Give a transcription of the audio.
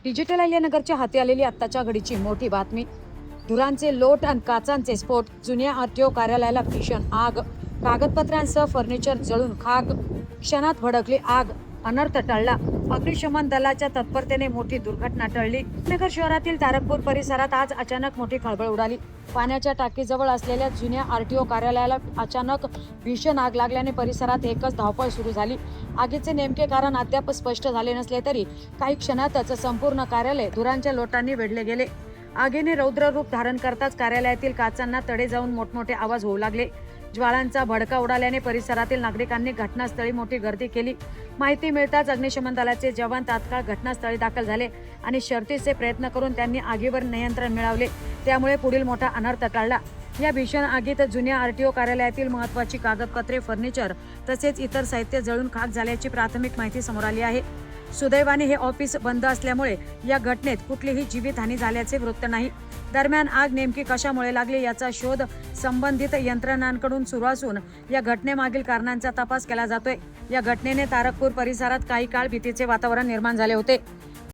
Digital अहिल्यानगरच्या हाती आलेली आत्ताच्या घडीची मोठी बातमी. धुरांचे लोट आणि काचांचे स्फोट, जुन्या आरटीओ कार्यालयाला भीषण आग, कागदपत्रांसह फर्निचर जळून खाक, क्षणात भडकली आग, अनर्थ टळला. अग्निशमन दलाच्या तत्परतेने मोठी दुर्घटना टळली. नगर शहरातील तारकपूर परिसरात आज अचानक मोठी खळबळ उडाली. पाण्याच्या टाकीजवळ असलेल्या जुन्या आरटीओ कार्यालयाला अचानक भीषण आग लागल्याने परिसरात एकच धावपळ सुरू झाली. आगीचे नेमके कारण अद्याप स्पष्ट झाले नसले तरी काही क्षणातच संपूर्ण कार्यालय धुरांच्या लोटांनी वेढले गेले. आगीने रौद्र रूप धारण करताच कार्यालयातील काचांना तडे जाऊन मोठमोठे आवाज होऊ लागले. ज्वाळांचा भडका उडाल्याने परिसरातील नागरिकांनी घटनास्थळी मोठी गर्दी केली. माहिती मिळताच अग्निशमन दलाचे जवान तात्काळ घटनास्थळी दाखल झाले आणि शर्थीचे प्रयत्न करून त्यांनी आगीवर नियंत्रण मिळवले. त्यामुळे पुढील मोठा अनर्थ टळला. या भीषण आगीत जुन्या आरटीओ कार्यालयातील महत्त्वाची कागदपत्रे, फर्निचर तसेच इतर साहित्य जळून खाक झाल्याची प्राथमिक माहिती समोर आली आहे. सुदैवाने हे ऑफिस बंद असल्यामुळे या घटनेत कुठलीही जीवितहानी झाल्याचे वृत्त नाही. दरम्यान आग नेमकी कशामुळे लागली याचा शोध संबंधित यंत्रणांकडून सुरू असून या घटनेमागील कारणांचा तपास केला जातोय. या घटनेने तारकपूर परिसरात काही काळ भीतीचे वातावरण निर्माण झाले होते.